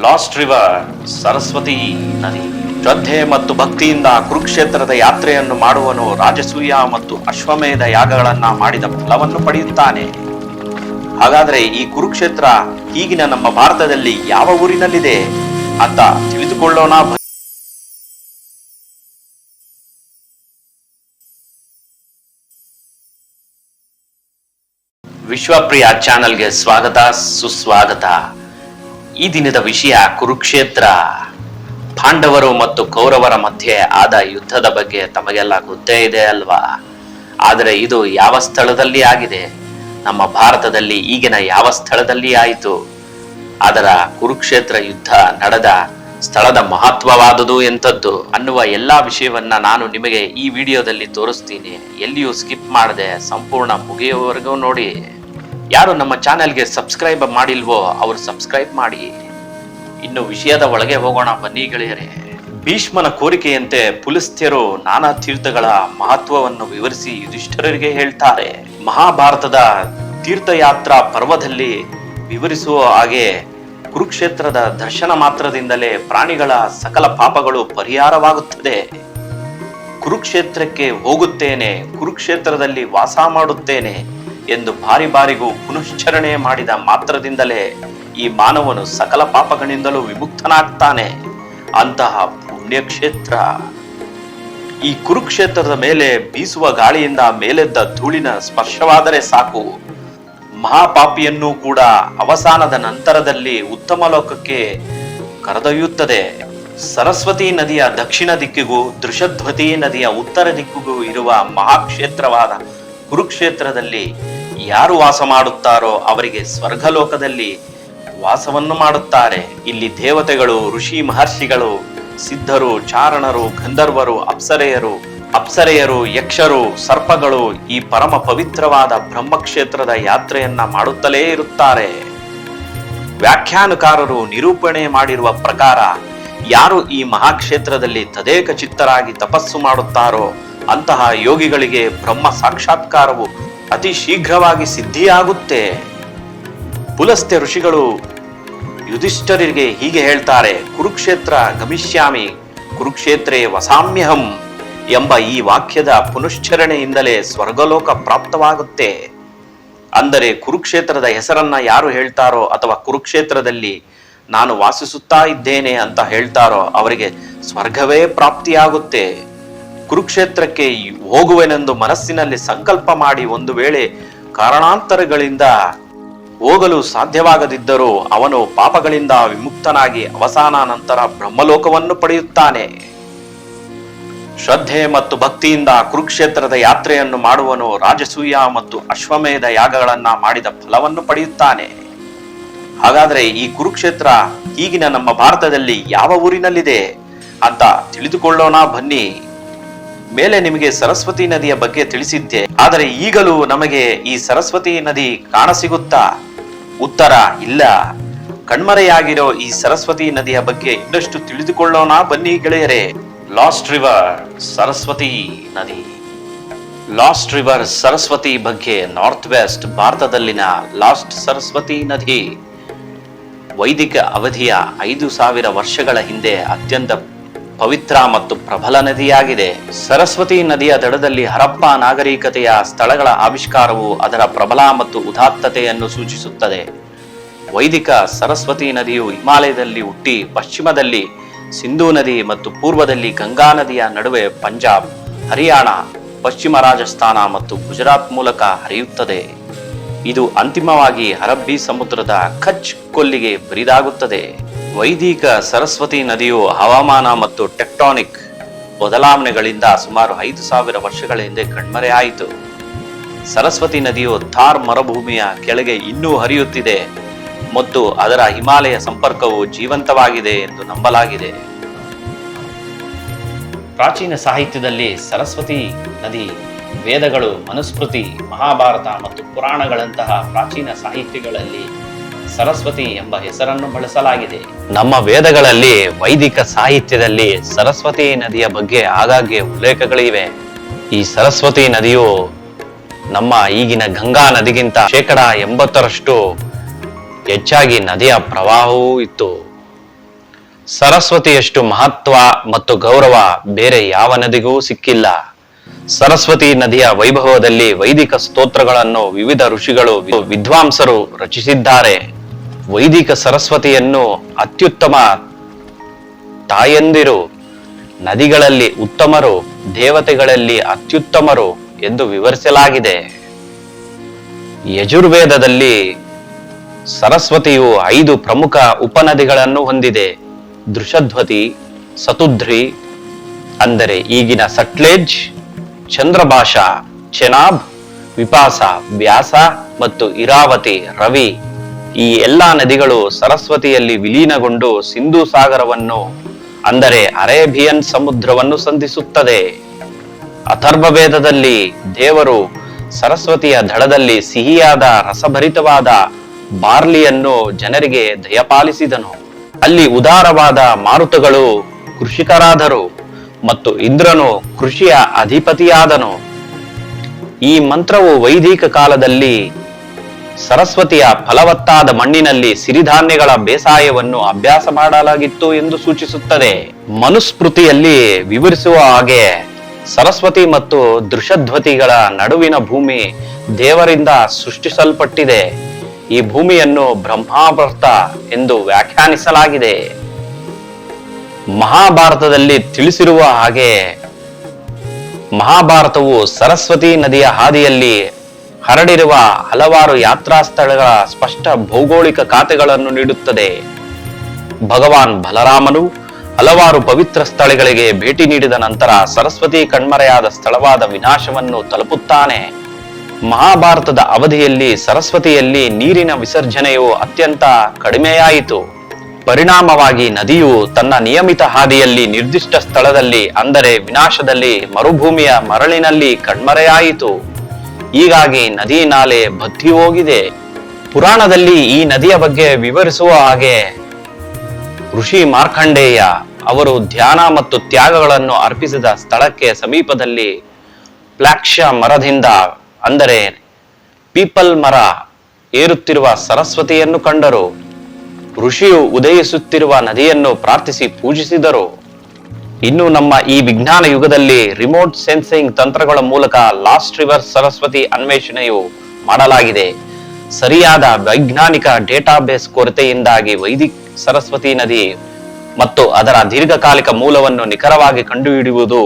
Last river Saraswati ನದಿ. ಶ್ರದ್ಧೆ ಮತ್ತು ಭಕ್ತಿಯಿಂದ ಕುರುಕ್ಷೇತ್ರದ ಯಾತ್ರೆಯನ್ನು ಮಾಡುವನು ರಾಜಸೂಯ ಮತ್ತು ಅಶ್ವಮೇಧ ಯಾಗಗಳನ್ನ ಮಾಡಿದ ಫಲವನ್ನು ಪಡೆಯುತ್ತಾನೆ. ಹಾಗಾದ್ರೆ ಈ ಕುರುಕ್ಷೇತ್ರ ಈಗಿನ ನಮ್ಮ ಭಾರತದಲ್ಲಿ ಯಾವ ಊರಿನಲ್ಲಿದೆ ಅಂತ ತಿಳಿದುಕೊಳ್ಳೋಣ. ವಿಶ್ವಪ್ರಿಯ ಚಾನೆಲ್ಗೆ ಸ್ವಾಗತ, ಸುಸ್ವಾಗತ. ಈ ದಿನದ ವಿಷಯ ಕುರುಕ್ಷೇತ್ರ. ಪಾಂಡವರು ಮತ್ತು ಕೌರವರ ಮಧ್ಯೆ ಆದ ಯುದ್ಧದ ಬಗ್ಗೆ ತಮಗೆಲ್ಲ ಗೊತ್ತೇ ಇದೆ ಅಲ್ವಾ? ಆದರೆ ಇದು ಯಾವ ಸ್ಥಳದಲ್ಲಿ ಆಗಿದೆ? ನಮ್ಮ ಭಾರತದಲ್ಲಿ ಈಗಿನ ಯಾವ ಸ್ಥಳದಲ್ಲಿ ಆಯಿತು? ಅದರ ಕುರುಕ್ಷೇತ್ರ ಯುದ್ಧ ನಡೆದ ಸ್ಥಳದ ಮಹತ್ವವಾದುದು ಎಂಥದ್ದು ಅನ್ನುವ ಎಲ್ಲಾ ವಿಷಯವನ್ನ ನಾನು ನಿಮಗೆ ಈ ವಿಡಿಯೋದಲ್ಲಿ ತೋರಿಸ್ತೀನಿ. ಎಲ್ಲಿಯೂ ಸ್ಕಿಪ್ ಮಾಡದೆ ಸಂಪೂರ್ಣ ಮುಗಿಯುವವರೆಗೂ ನೋಡಿ. ಯಾರು ನಮ್ಮ ಚಾನೆಲ್ಗೆ ಸಬ್ಸ್ಕ್ರೈಬ್ ಮಾಡಿಲ್ವೋ ಅವರು ಸಬ್ಸ್ಕ್ರೈಬ್ ಮಾಡಿ. ಇನ್ನು ವಿಷಯದ ಒಳಗೆ ಹೋಗೋಣ ಬನ್ನಿ ಗೆಳೆಯರೇ. ಭೀಷ್ಮನ ಕೋರಿಕೆಯಂತೆ ಪುಲಸ್ತ್ಯರು ನಾನಾ ತೀರ್ಥಗಳ ಮಹತ್ವವನ್ನು ವಿವರಿಸಿ ಯುಧಿಷ್ಠಿರರಿಗೆ ಹೇಳ್ತಾರೆ. ಮಹಾಭಾರತದ ತೀರ್ಥಯಾತ್ರಾ ಪರ್ವದಲ್ಲಿ ವಿವರಿಸುವ ಹಾಗೆ ಕುರುಕ್ಷೇತ್ರದ ದರ್ಶನ ಮಾತ್ರದಿಂದಲೇ ಪ್ರಾಣಿಗಳ ಸಕಲ ಪಾಪಗಳು ಪರಿಹಾರವಾಗುತ್ತದೆ. ಕುರುಕ್ಷೇತ್ರಕ್ಕೆ ಹೋಗುತ್ತೇನೆ, ಕುರುಕ್ಷೇತ್ರದಲ್ಲಿ ವಾಸ ಮಾಡುತ್ತೇನೆ ಎಂದು ಬಾರಿ ಬಾರಿಗೂ ಪುನಶ್ಚರಣೆ ಮಾಡಿದ ಮಾತ್ರದಿಂದಲೇ ಈ ಮಾನವನು ಸಕಲ ಪಾಪಗಳಿಂದಲೂ ವಿಮುಕ್ತನಾಗ್ತಾನೆ. ಅಂತಹ ಪುಣ್ಯಕ್ಷೇತ್ರ ಈ ಕುರುಕ್ಷೇತ್ರದ ಮೇಲೆ ಬೀಸುವ ಗಾಳಿಯಿಂದ ಮೇಲೆದ್ದ ಧೂಳಿನ ಸ್ಪರ್ಶವಾದರೆ ಸಾಕು, ಮಹಾಪಾಪಿಯನ್ನು ಕೂಡ ಅವಸಾನದ ನಂತರದಲ್ಲಿ ಉತ್ತಮ ಲೋಕಕ್ಕೆ ಕರೆದೊಯ್ಯುತ್ತದೆ. ಸರಸ್ವತಿ ನದಿಯ ದಕ್ಷಿಣ ದಿಕ್ಕಿಗೂ ದೃಷಧ್ವತಿ ನದಿಯ ಉತ್ತರ ದಿಕ್ಕಿಗೂ ಇರುವ ಮಹಾಕ್ಷೇತ್ರವಾದ ಕುರುಕ್ಷೇತ್ರದಲ್ಲಿ ಯಾರು ವಾಸ ಮಾಡುತ್ತಾರೋ ಅವರಿಗೆ ಸ್ವರ್ಗಲೋಕದಲ್ಲಿ ವಾಸವನ್ನು ಮಾಡುತ್ತಾರೆ. ಇಲ್ಲಿ ದೇವತೆಗಳು, ಋಷಿ ಮಹರ್ಷಿಗಳು, ಸಿದ್ಧರು, ಚಾರಣರು, ಗಂಧರ್ವರು, ಅಪ್ಸರೆಯರು, ಯಕ್ಷರು, ಸರ್ಪಗಳು ಈ ಪರಮ ಪವಿತ್ರವಾದ ಬ್ರಹ್ಮಕ್ಷೇತ್ರದ ಯಾತ್ರೆಯನ್ನ ಮಾಡುತ್ತಲೇ ಇರುತ್ತಾರೆ. ವ್ಯಾಖ್ಯಾನಕಾರರು ನಿರೂಪಣೆ ಮಾಡಿರುವ ಪ್ರಕಾರ ಯಾರು ಈ ಮಹಾಕ್ಷೇತ್ರದಲ್ಲಿ ತದೇಕ ಚಿತ್ತರಾಗಿ ತಪಸ್ಸು ಮಾಡುತ್ತಾರೋ ಅಂತಹ ಯೋಗಿಗಳಿಗೆ ಬ್ರಹ್ಮ ಸಾಕ್ಷಾತ್ಕಾರವು ಅತಿ ಶೀಘ್ರವಾಗಿ ಸಿದ್ಧಿಯಾಗುತ್ತೆ. ಪುಲಸ್ತ್ಯ ಋಷಿಗಳು ಯುಧಿಷ್ಠಿರರಿಗೆ ಹೀಗೆ ಹೇಳ್ತಾರೆ: ಕುರುಕ್ಷೇತ್ರ ಗಮಿಷ್ಯಾಮಿ ಕುರುಕ್ಷೇತ್ರೇ ವಸಾಮ್ಯಹಂ ಎಂಬ ಈ ವಾಕ್ಯದ ಪುನಶ್ಚರಣೆಯಿಂದಲೇ ಸ್ವರ್ಗಲೋಕ ಪ್ರಾಪ್ತವಾಗುತ್ತೆ. ಅಂದರೆ ಕುರುಕ್ಷೇತ್ರದ ಹೆಸರನ್ನ ಯಾರು ಹೇಳ್ತಾರೋ ಅಥವಾ ಕುರುಕ್ಷೇತ್ರದಲ್ಲಿ ನಾನು ವಾಸಿಸುತ್ತಾ ಇದ್ದೇನೆ ಅಂತ ಹೇಳ್ತಾರೋ ಅವರಿಗೆ ಸ್ವರ್ಗವೇ ಪ್ರಾಪ್ತಿಯಾಗುತ್ತೆ. ಕುರುಕ್ಷೇತ್ರಕ್ಕೆ ಹೋಗುವೆನೆಂದು ಮನಸ್ಸಿನಲ್ಲಿ ಸಂಕಲ್ಪ ಮಾಡಿ ಒಂದು ವೇಳೆ ಕಾರಣಾಂತರಗಳಿಂದ ಹೋಗಲು ಸಾಧ್ಯವಾಗದಿದ್ದರೂ ಅವನು ಪಾಪಗಳಿಂದ ವಿಮುಕ್ತನಾಗಿ ಅವಸಾನ ನಂತರ ಬ್ರಹ್ಮಲೋಕವನ್ನು ಪಡೆಯುತ್ತಾನೆ. ಶ್ರದ್ಧೆ ಮತ್ತು ಭಕ್ತಿಯಿಂದ ಕುರುಕ್ಷೇತ್ರದ ಯಾತ್ರೆಯನ್ನು ಮಾಡುವನು ರಾಜಸೂಯ ಮತ್ತು ಅಶ್ವಮೇಧ ಯಾಗಗಳನ್ನ ಮಾಡಿದ ಫಲವನ್ನು ಪಡೆಯುತ್ತಾನೆ. ಹಾಗಾದ್ರೆ ಈ ಕುರುಕ್ಷೇತ್ರ ಈಗಿನ ನಮ್ಮ ಭಾರತದಲ್ಲಿ ಯಾವ ಊರಿನಲ್ಲಿದೆ ಅಂತ ತಿಳಿದುಕೊಳ್ಳೋಣ ಬನ್ನಿ. ಮೇಲೆ ನಿಮಗೆ ಸರಸ್ವತಿ ನದಿಯ ಬಗ್ಗೆ ತಿಳಿಸಿದ್ದೆ, ಆದರೆ ಈಗಲೂ ನಮಗೆ ಈ ಸರಸ್ವತಿ ನದಿ ಕಾಣಸಿಗುತ್ತಾ? ಉತ್ತರ ಇಲ್ಲ. ಕಣ್ಮರೆಯಾಗಿರೋ ಈ ಸರಸ್ವತಿ ನದಿಯ ಬಗ್ಗೆ ಇನ್ನಷ್ಟು ತಿಳಿದುಕೊಳ್ಳೋಣ ಬನ್ನಿ ಗೆಳೆಯರೇ. ಲಾಸ್ಟ್ ರಿವರ್ ಸರಸ್ವತಿ ನದಿ. ಲಾಸ್ಟ್ ರಿವರ್ ಸರಸ್ವತಿ ಬಗ್ಗೆ ನಾರ್ತ್ ವೆಸ್ಟ್ ಭಾರತದಲ್ಲಿನ ಲಾಸ್ಟ್ ಸರಸ್ವತಿ ನದಿ ವೈದಿಕ ಅವಧಿಯ 5000 ವರ್ಷಗಳ ಹಿಂದೆ ಅತ್ಯಂತ ಪವಿತ್ರ ಮತ್ತು ಪ್ರಬಲ ನದಿಯಾಗಿದೆ. ಸರಸ್ವತಿ ನದಿಯ ದಡದಲ್ಲಿ ಹರಪ್ಪ ನಾಗರಿಕತೆಯ ಸ್ಥಳಗಳ ಆವಿಷ್ಕಾರವು ಅದರ ಪ್ರಬಲ ಮತ್ತು ಉದಾತ್ತತೆಯನ್ನು ಸೂಚಿಸುತ್ತದೆ. ವೈದಿಕ ಸರಸ್ವತಿ ನದಿಯು ಹಿಮಾಲಯದಲ್ಲಿ ಹುಟ್ಟಿ ಪಶ್ಚಿಮದಲ್ಲಿ ಸಿಂಧೂ ನದಿ ಮತ್ತು ಪೂರ್ವದಲ್ಲಿ ಗಂಗಾ ನದಿಯ ನಡುವೆ ಪಂಜಾಬ್, ಹರಿಯಾಣ, ಪಶ್ಚಿಮ ರಾಜಸ್ಥಾನ ಮತ್ತು ಗುಜರಾತ್ ಮೂಲಕ ಹರಿಯುತ್ತದೆ. ಇದು ಅಂತಿಮವಾಗಿ ಅರಬ್ಬಿ ಸಮುದ್ರದ ಕಚ್ ಕೊಲ್ಲಿಗೆ ಬರಿದಾಗುತ್ತದೆ. ವೈದಿಕ ಸರಸ್ವತಿ ನದಿಯು ಹವಾಮಾನ ಮತ್ತು ಟೆಕ್ಟಾನಿಕ್ ಬದಲಾವಣೆಗಳಿಂದ ಸುಮಾರು 5000 ವರ್ಷಗಳ ಹಿಂದೆ ಕಣ್ಮರೆಯಾಯಿತು. ಸರಸ್ವತಿ ನದಿಯು ಥಾರ್ ಮರುಭೂಮಿಯ ಕೆಳಗೆ ಇನ್ನೂ ಹರಿಯುತ್ತಿದೆ ಮತ್ತು ಅದರ ಹಿಮಾಲಯ ಸಂಪರ್ಕವು ಜೀವಂತವಾಗಿದೆ ಎಂದು ನಂಬಲಾಗಿದೆ. ಪ್ರಾಚೀನ ಸಾಹಿತ್ಯದಲ್ಲಿ ಸರಸ್ವತಿ ನದಿ ವೇದಗಳು, ಮನುಸ್ಮೃತಿ, ಮಹಾಭಾರತ ಮತ್ತು ಪುರಾಣಗಳಂತಹ ಪ್ರಾಚೀನ ಸಾಹಿತ್ಯಗಳಲ್ಲಿ ಸರಸ್ವತಿ ಎಂಬ ಹೆಸರನ್ನು ಬಳಸಲಾಗಿದೆ. ನಮ್ಮ ವೇದಗಳಲ್ಲಿ, ವೈದಿಕ ಸಾಹಿತ್ಯದಲ್ಲಿ ಸರಸ್ವತಿ ನದಿಯ ಬಗ್ಗೆ ಆಗಾಗ್ಗೆ ಉಲ್ಲೇಖಗಳಿವೆ. ಈ ಸರಸ್ವತಿ ನದಿಯು ನಮ್ಮ ಈಗಿನ ಗಂಗಾ ನದಿಗಿಂತ 80% ಹೆಚ್ಚಾಗಿ ನದಿಯ ಪ್ರವಾಹವೂ ಇತ್ತು. ಸರಸ್ವತಿಯಷ್ಟು ಮಹತ್ವ ಮತ್ತು ಗೌರವ ಬೇರೆ ಯಾವ ನದಿಗೂ ಸಿಕ್ಕಿಲ್ಲ. ಸರಸ್ವತಿ ನದಿಯ ವೈಭವದಲ್ಲಿ ವೈದಿಕ ಸ್ತೋತ್ರಗಳನ್ನು ವಿವಿಧ ಋಷಿಗಳು ವಿದ್ವಾಂಸರು ರಚಿಸಿದ್ದಾರೆ. ವೈದಿಕ ಸರಸ್ವತಿಯನ್ನು ಅತ್ಯುತ್ತಮ ತಾಯಂದಿರು, ನದಿಗಳಲ್ಲಿ ಉತ್ತಮರು, ದೇವತೆಗಳಲ್ಲಿ ಅತ್ಯುತ್ತಮರು ಎಂದು ವಿವರಿಸಲಾಗಿದೆ. ಯಜುರ್ವೇದದಲ್ಲಿ ಸರಸ್ವತಿಯು 5 ಪ್ರಮುಖ ಉಪನದಿಗಳನ್ನು ಹೊಂದಿದೆ. ದೃಷಧ್ವತಿ, ಸತುಧ್ರಿ ಅಂದರೆ ಈಗಿನ ಸಟ್ಲೇಜ್, ಚಂದ್ರಭಾಷಾ, ಚೆನಾಬ್, ವಿಪಾಸ, ವ್ಯಾಸ ಮತ್ತು ಇರಾವತಿ, ರವಿ ಈ ಎಲ್ಲಾ ನದಿಗಳು ಸರಸ್ವತಿಯಲ್ಲಿ ವಿಲೀನಗೊಂಡು ಸಿಂಧೂ ಸಾಗರವನ್ನು ಅಂದರೆ ಅರೇಬಿಯನ್ ಸಮುದ್ರವನ್ನು ಸಂಧಿಸುತ್ತದೆ. ಅಥರ್ವವೇದದಲ್ಲಿ ದೇವರು ಸರಸ್ವತಿಯ ದಡದಲ್ಲಿ ಸಿಹಿಯಾದ ರಸಭರಿತವಾದ ಬಾರ್ಲಿಯನ್ನು ಜನರಿಗೆ ದಯಪಾಲಿಸಿದನು. ಅಲ್ಲಿ ಉದಾರವಾದ ಮಾರುತಗಳು ಕೃಷಿಕರಾದರು ಮತ್ತು ಇಂದ್ರನು ಕೃಷಿಯ ಅಧಿಪತಿಯಾದನು. ಈ ಮಂತ್ರವು ವೈದಿಕ ಕಾಲದಲ್ಲಿ ಸರಸ್ವತಿಯ ಫಲವತ್ತಾದ ಮಣ್ಣಿನಲ್ಲಿ ಸಿರಿಧಾನ್ಯಗಳ ಬೇಸಾಯವನ್ನು ಅಭ್ಯಾಸ ಮಾಡಲಾಗಿತ್ತು ಎಂದು ಸೂಚಿಸುತ್ತದೆ. ಮನುಸ್ಮೃತಿಯಲ್ಲಿ ವಿವರಿಸುವ ಹಾಗೆ ಸರಸ್ವತಿ ಮತ್ತು ದೃಷಧ್ವತಿಗಳ ನಡುವಿನ ಭೂಮಿ ದೇವರಿಂದ ಸೃಷ್ಟಿಸಲ್ಪಟ್ಟಿದೆ. ಈ ಭೂಮಿಯನ್ನು ಬ್ರಹ್ಮಾವರ್ತ ಎಂದು ವ್ಯಾಖ್ಯಾನಿಸಲಾಗಿದೆ. ಮಹಾಭಾರತದಲ್ಲಿ ತಿಳಿಸಿರುವ ಹಾಗೆ ಮಹಾಭಾರತವು ಸರಸ್ವತಿ ನದಿಯ ಹಾದಿಯಲ್ಲಿ ಹರಡಿರುವ ಹಲವಾರು ಯಾತ್ರಾ ಸ್ಥಳಗಳ ಸ್ಪಷ್ಟ ಭೌಗೋಳಿಕ ಖಾತೆಗಳನ್ನು ನೀಡುತ್ತದೆ. ಭಗವಾನ್ ಬಲರಾಮನು ಹಲವಾರು ಪವಿತ್ರ ಸ್ಥಳಗಳಿಗೆ ಭೇಟಿ ನೀಡಿದ ನಂತರ ಸರಸ್ವತಿ ಕಣ್ಮರೆಯಾದ ಸ್ಥಳವಾದ ವಿನಾಶವನ್ನು ತಲುಪುತ್ತಾನೆ. ಮಹಾಭಾರತದ ಅವಧಿಯಲ್ಲಿ ಸರಸ್ವತಿಯಲ್ಲಿ ನೀರಿನ ವಿಸರ್ಜನೆಯು ಅತ್ಯಂತ ಕಡಿಮೆಯಾಯಿತು. ಪರಿಣಾಮವಾಗಿ ನದಿಯು ತನ್ನ ನಿಯಮಿತ ಹಾದಿಯಲ್ಲಿ ನಿರ್ದಿಷ್ಟ ಸ್ಥಳದಲ್ಲಿ ಅಂದರೆ ವಿನಾಶದಲ್ಲಿ ಮರುಭೂಮಿಯ ಮರಳಿನಲ್ಲಿ ಕಣ್ಮರೆಯಾಯಿತು. ಹೀಗಾಗಿ ನದಿ ನಾಲೆ ಬತ್ತಿ ಹೋಗಿದೆ. ಪುರಾಣದಲ್ಲಿ ಈ ನದಿಯ ಬಗ್ಗೆ ವಿವರಿಸುವ ಹಾಗೆ ಋಷಿ ಮಾರ್ಕಂಡೇಯ ಅವರು ಧ್ಯಾನ ಮತ್ತು ತ್ಯಾಗಗಳನ್ನು ಅರ್ಪಿಸಿದ ಸ್ಥಳಕ್ಕೆ ಸಮೀಪದಲ್ಲಿ ಪ್ಲಾಕ್ಷ ಮರದಿಂದ ಅಂದರೆ ಪೀಪಲ್ ಮರ ಏರುತ್ತಿರುವ ಸರಸ್ವತಿಯನ್ನು ಕಂಡರು. ಋಷಿಯು ಉದಯಿಸುತ್ತಿರುವ ನದಿಯನ್ನು ಪ್ರಾರ್ಥಿಸಿ ಪೂಜಿಸಿದರು. ಇನ್ನು ನಮ್ಮ ಈ ವಿಜ್ಞಾನ ಯುಗದಲ್ಲಿ ರಿಮೋಟ್ ಸೆನ್ಸಿಂಗ್ ತಂತ್ರಗಳ ಮೂಲಕ ಲಾಸ್ಟ್ ರಿವರ್ ಸರಸ್ವತಿ ಅನ್ವೇಷಣೆಯು ಮಾಡಲಾಗಿದೆ. ಸರಿಯಾದ ವೈಜ್ಞಾನಿಕ ಡೇಟಾಬೇಸ್ ಕೊರತೆಯಿಂದಾಗಿ ವೈದಿಕ ಸರಸ್ವತಿ ನದಿ ಮತ್ತು ಅದರ ದೀರ್ಘಕಾಲಿಕ ಮೂಲವನ್ನು ನಿಖರವಾಗಿ ಕಂಡುಹಿಡಿಯುವುದು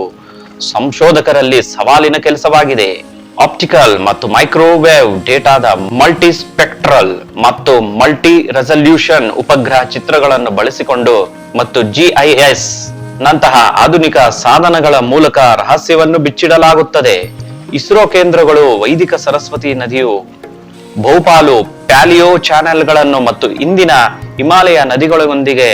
ಸಂಶೋಧಕರಲ್ಲಿ ಸವಾಲಿನ ಕೆಲಸವಾಗಿದೆ. ಆಪ್ಟಿಕಲ್ ಮತ್ತು ಮೈಕ್ರೋವೇವ್ ಡೇಟಾದ ಮಲ್ಟಿಸ್ಪೆಕ್ಟ್ರಲ್ ಮತ್ತು ಮಲ್ಟಿ ರೆಸಲ್ಯೂಷನ್ ಉಪಗ್ರಹ ಚಿತ್ರಗಳನ್ನು ಬಳಸಿಕೊಂಡು ಮತ್ತು GIS ನಂತಹ ಆಧುನಿಕ ಸಾಧನಗಳ ಮೂಲಕ ರಹಸ್ಯವನ್ನು ಬಿಚ್ಚಿಡಲಾಗುತ್ತದೆ. ಇಸ್ರೋ ಕೇಂದ್ರಗಳು ವೈದಿಕ ಸರಸ್ವತಿ ನದಿಯು ಬಹುಪಾಲು ಪ್ಯಾಲಿಯೋ ಚಾನೆಲ್ಗಳನ್ನು ಮತ್ತು ಇಂದಿನ ಹಿಮಾಲಯ ನದಿಗಳೊಂದಿಗೆ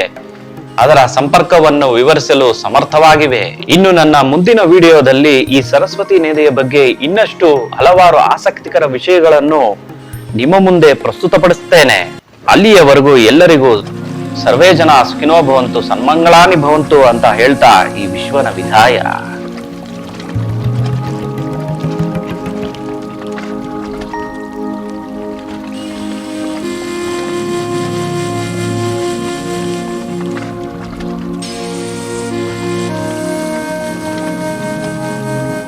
ಅದರ ಸಂಪರ್ಕವನ್ನು ವಿವರಿಸಲು ಸಮರ್ಥವಾಗಿವೆ. ಇನ್ನು ನನ್ನ ಮುಂದಿನ ವಿಡಿಯೋದಲ್ಲಿ ಈ ಸರಸ್ವತಿ ನದಿಯ ಬಗ್ಗೆ ಇನ್ನಷ್ಟು ಹಲವಾರು ಆಸಕ್ತಿಕರ ವಿಷಯಗಳನ್ನು ನಿಮ್ಮ ಮುಂದೆ ಪ್ರಸ್ತುತಪಡಿಸುತ್ತೇನೆ. ಅಲ್ಲಿಯವರೆಗೂ ಎಲ್ಲರಿಗೂ ಸರ್ವೇ ಜನ ಸುಖಿನೋ ಭವಂತು, ಸನ್ಮಂಗಳಾನಿ ಭವಂತು ಅಂತ ಹೇಳ್ತಾ ಈ ವಿಶ್ವನ ವಿದಾಯ.